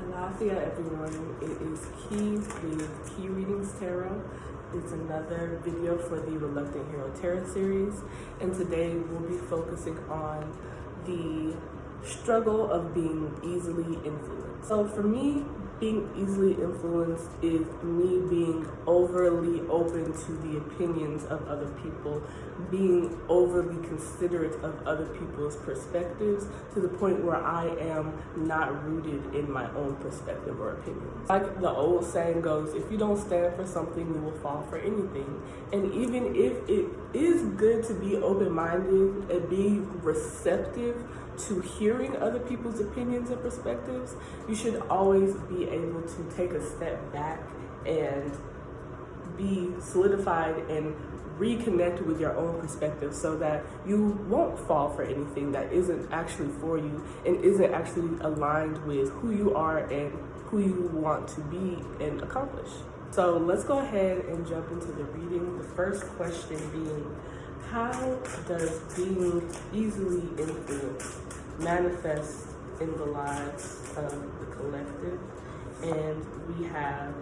Anasia, everyone. It is Key with KiReadingsTarot. It's another video for the Reluctant Hero Tarot series, and today we'll be focusing on the struggle of being easily influenced. So for me, being easily influenced is me being overly open to the opinions of other people, being overly considerate of other people's perspectives to the point where I am not rooted in my own perspective or opinions. Like the old saying goes, if you don't stand for something, you will fall for anything. And even if it is good to be open-minded and be receptive to hearing other people's opinions and perspectives, you should always be able to take a step back and be solidified and reconnect with your own perspective so that you won't fall for anything that isn't actually for you and isn't actually aligned with who you are and who you want to be and accomplish. So let's go ahead and jump into the reading. The first question being, how does being easily influenced manifest in the lives of the collective? And we have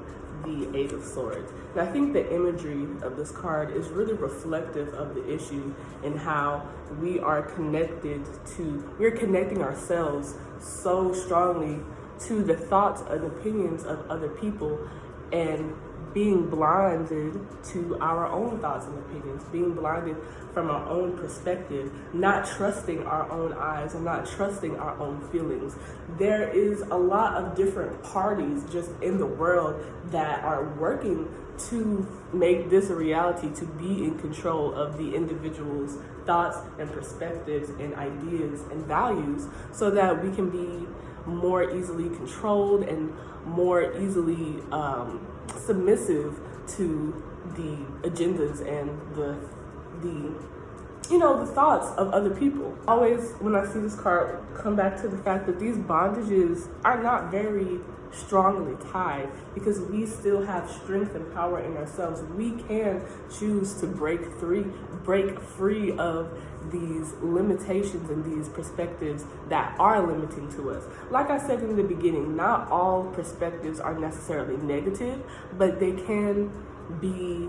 the Eight of Swords. And I think the imagery of this card is really reflective of the issue and how we're connecting ourselves so strongly to the thoughts and opinions of other people and being blinded to our own thoughts and opinions, being blinded from our own perspective, not trusting our own eyes and not trusting our own feelings. There is a lot of different parties just in the world that are working to make this a reality, to be in control of the individual's thoughts and perspectives and ideas and values so that we can be more easily controlled and more easily submissive to the agendas and the thoughts of other people. Always when I see this card, come back to the fact that these bondages are not very strongly tied because we still have strength and power in ourselves. We can choose to break free of these limitations and these perspectives that are limiting to us. Like I said in the beginning, not all perspectives are necessarily negative, but they can be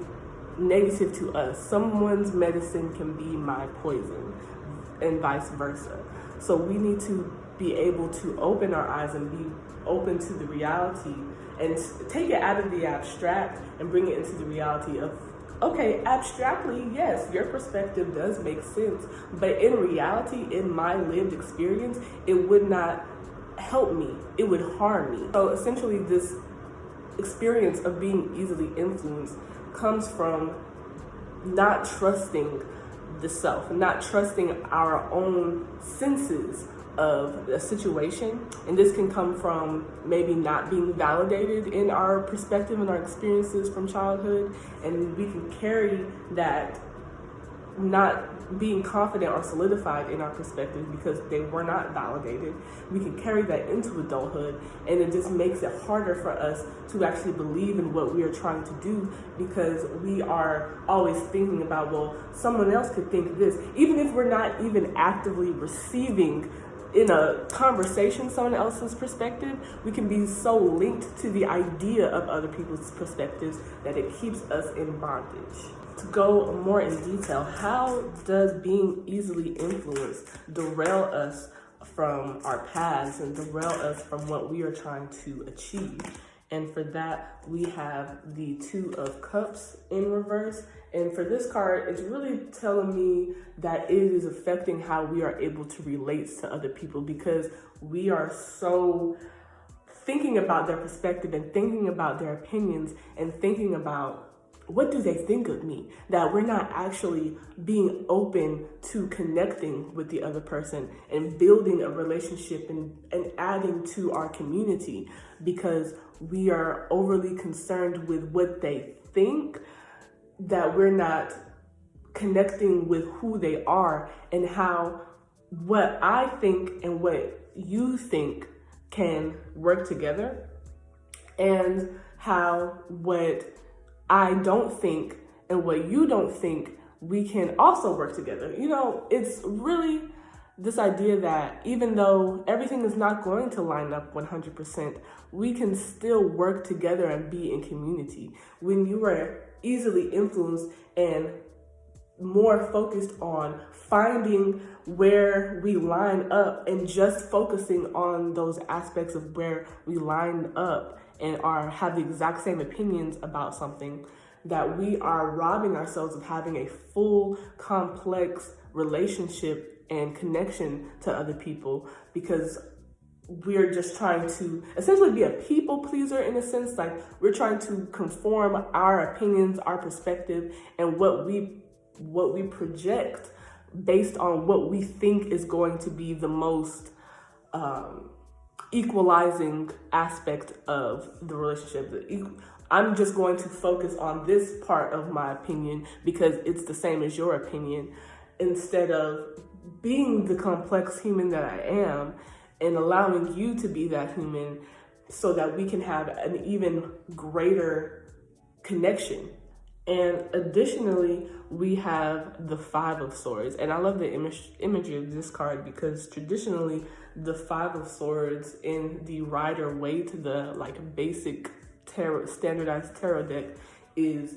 negative to us. Someone's medicine can be my poison and vice versa. So we need to be able to open our eyes and be open to the reality and take it out of the abstract and bring it into the reality of, okay, abstractly, yes, your perspective does make sense, but in reality, in my lived experience, it would not help me, it would harm me. So essentially this experience of being easily influenced comes from not trusting the self, not trusting our own senses of a situation. And this can come from maybe not being validated in our perspective and our experiences from childhood, and we can carry that not being confident or solidified in our perspective because they were not validated. We can carry that into adulthood, and it just makes it harder for us to actually believe in what we are trying to do because we are always thinking about, well, someone else could think this. Even if we're not even actively receiving in a conversation someone else's perspective, we can be so linked to the idea of other people's perspectives that it keeps us in bondage. To go more in detail, how does being easily influenced derail us from our paths and derail us from what we are trying to achieve? And for that, we have the Two of Cups in reverse. And for this card, it's really telling me that it is affecting how we are able to relate to other people because we are so thinking about their perspective and thinking about their opinions and thinking about what do they think of me, that we're not actually being open to connecting with the other person and building a relationship and adding to our community because we are overly concerned with what they think, that we're not connecting with who they are and how what I think and what you think can work together, and how what I don't think and what you don't think, we can also work together. You know, it's really this idea that even though everything is not going to line up 100%, we can still work together and be in community. When you are easily influenced and more focused on finding where we line up and just focusing on those aspects of where we line up and have the exact same opinions about something, that we are robbing ourselves of having a full, complex relationship and connection to other people, because we're just trying to essentially be a people pleaser, in a sense. Like, we're trying to conform our opinions, our perspective, and what we project based on what we think is going to be the most equalizing aspect of the relationship. I'm just going to focus on this part of my opinion because it's the same as your opinion, instead of being the complex human that I am and allowing you to be that human so that we can have an even greater connection. And additionally, we have the Five of Swords. And I love the imagery of this card because traditionally the Five of Swords in the Rider Waite, the basic tarot, standardized tarot deck, is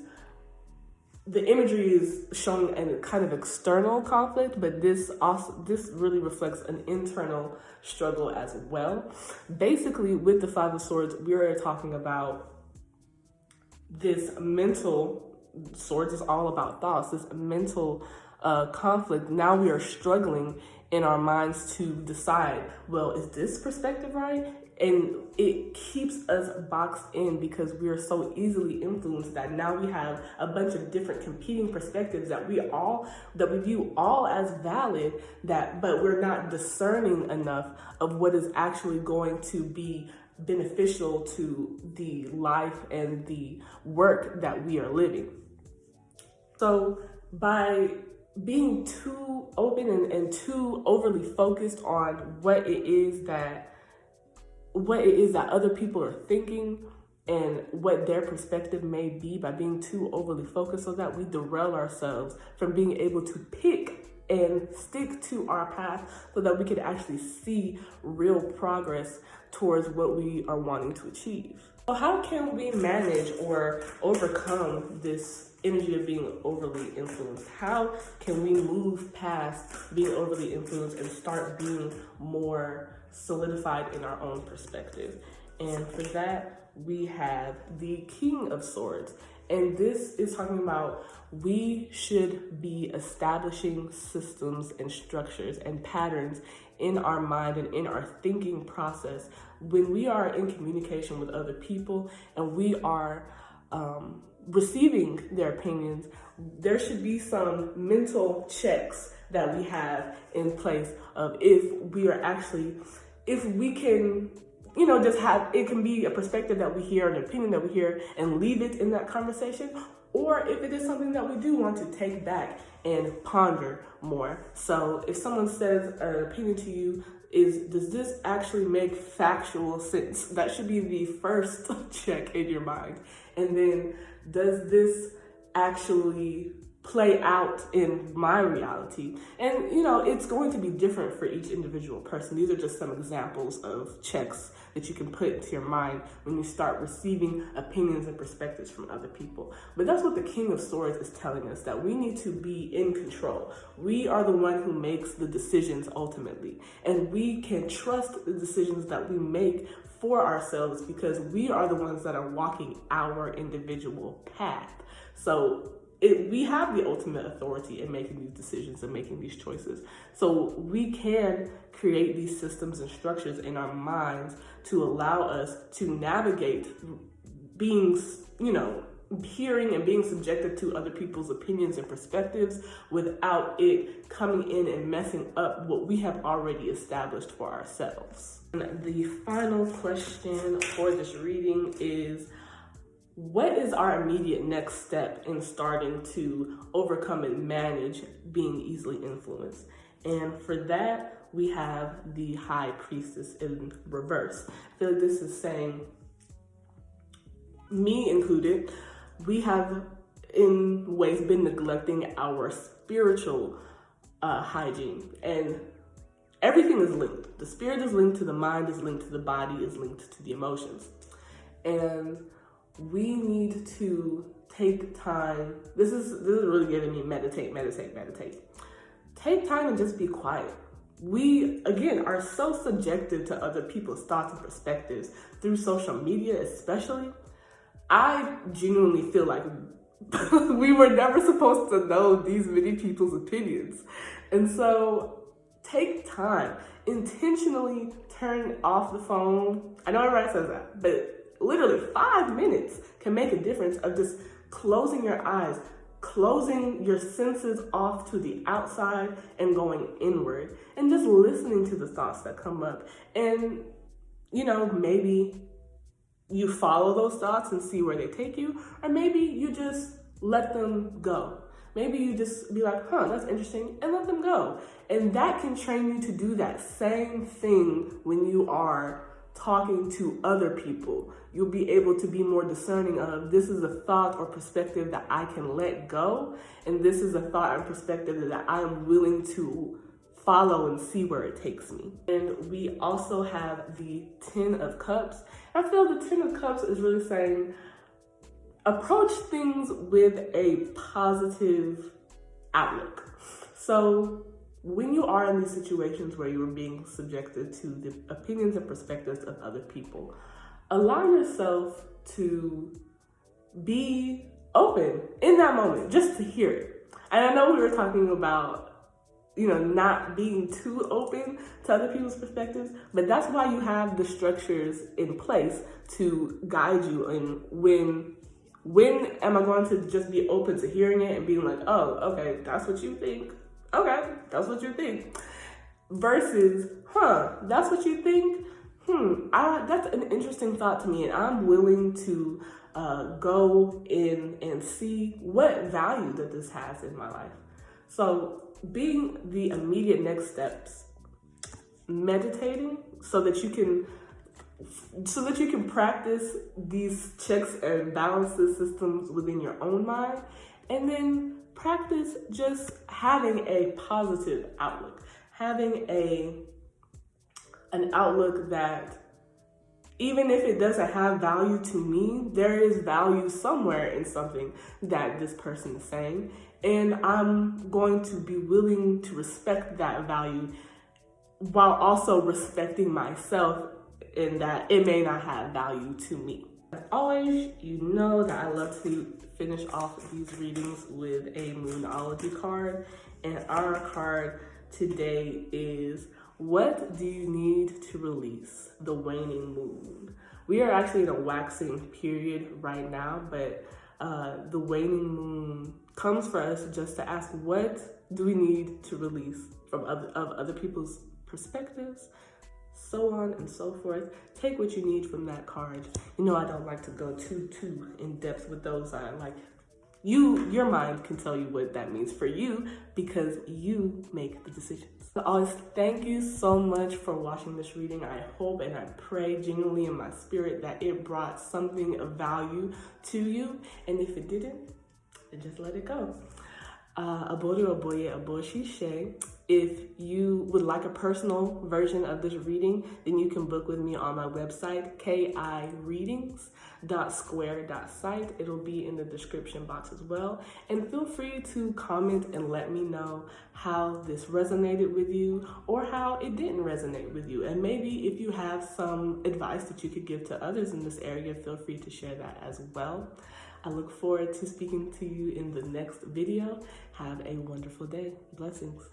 the imagery is showing a kind of external conflict, but this really reflects an internal struggle as well. Basically, with the Five of Swords, we are talking about this mental. Swords is all about thoughts, this mental conflict. Now we are struggling in our minds to decide, well, is this perspective right? And it keeps us boxed in because we are so easily influenced that now we have a bunch of different competing perspectives that we view all as valid, but we're not discerning enough of what is actually going to be beneficial to the life and the work that we are living. So by being too open and too overly focused on what it is that other people are thinking and what their perspective may be, by being too overly focused, so that we derail ourselves from being able to pick and stick to our path so that we can actually see real progress towards what we are wanting to achieve. So how can we manage or overcome this energy of being overly influenced? How can we move past being overly influenced and start being more solidified in our own perspective? And for that, we have the King of Swords. And this is talking about we should be establishing systems and structures and patterns in our mind and in our thinking process when we are in communication with other people and we are receiving their opinions. There should be some mental checks that we have in place of if we can, just have, it can be a perspective that we hear, an opinion that we hear, and leave it in that conversation, or if it is something that we do want to take back and ponder more. So if someone says an opinion to you, does this actually make factual sense? That should be the first check in your mind. And then, does this actually play out in my reality? And it's going to be different for each individual person. These are just some examples of checks that you can put into your mind when you start receiving opinions and perspectives from other people. But that's what the King of Swords is telling us, that we need to be in control. We are the one who makes the decisions ultimately, and we can trust the decisions that we make for ourselves because we are the ones that are walking our individual path. So we have the ultimate authority in making these decisions and making these choices. So we can create these systems and structures in our minds to allow us to navigate being, hearing and being subjected to other people's opinions and perspectives without it coming in and messing up what we have already established for ourselves. And the final question for this reading is, what is our immediate next step in starting to overcome and manage being easily influenced? And for that, we have the High Priestess in reverse. I feel like this is saying, me included, we have in ways been neglecting our spiritual hygiene. And everything is linked. The spirit is linked to the mind, is linked to the body, is linked to the emotions. And we need to take time. This is really getting me meditate. Take time and just be quiet. We, again, are so subjected to other people's thoughts and perspectives through social media, especially. I genuinely feel like we were never supposed to know these many people's opinions. And so take time, intentionally turn off the phone. I know everybody says that, but literally 5 minutes can make a difference of just closing your eyes, closing your senses off to the outside and going inward, and just listening to the thoughts that come up. And, you know, maybe you follow those thoughts and see where they take you, or maybe you just let them go. Maybe you just be like, that's interesting, and let them go. And that can train you to do that same thing when you are talking to other people. You'll be able to be more discerning of, this is a thought or perspective that I can let go, and this is a thought and perspective that I am willing to follow and see where it takes me. And we also have the 10 of Cups. I feel the 10 of Cups is really saying, approach things with a positive outlook. So when you are in these situations where you are being subjected to the opinions and perspectives of other people, allow yourself to be open in that moment, just to hear it. And I know we were talking about, not being too open to other people's perspectives, but that's why you have the structures in place to guide you in when am I going to just be open to hearing it and being like, oh, okay, that's what you think. Okay, that's what you think. Versus, that's what you think? That's an interesting thought to me, and I'm willing to go in and see what value that this has in my life. So being the immediate next steps, meditating so that you can practice these checks and balances systems within your own mind, and then practice just having a positive outlook, having an outlook that even if it doesn't have value to me, there is value somewhere in something that this person is saying, and I'm going to be willing to respect that value while also respecting myself in that it may not have value to me. As always, you know that I love to finish off these readings with a Moonology card, and our card today is, what do you need to release? The waning moon. We are actually in a waxing period right now, but the waning moon comes for us just to ask, what do we need to release from other people's perspectives, so on and so forth. Take what you need from that card. I don't like to go too in depth with those. I like your mind can tell you what that means for you, because you make the decisions. So always, thank you so much for watching this reading. I hope and I pray genuinely in my spirit that it brought something of value to you. And if it didn't, then just let it go. If you would like a personal version of this reading, then you can book with me on my website, kireadings.square.site. It'll be in the description box as well. And feel free to comment and let me know how this resonated with you or how it didn't resonate with you. And maybe if you have some advice that you could give to others in this area, feel free to share that as well. I look forward to speaking to you in the next video. Have a wonderful day. Blessings.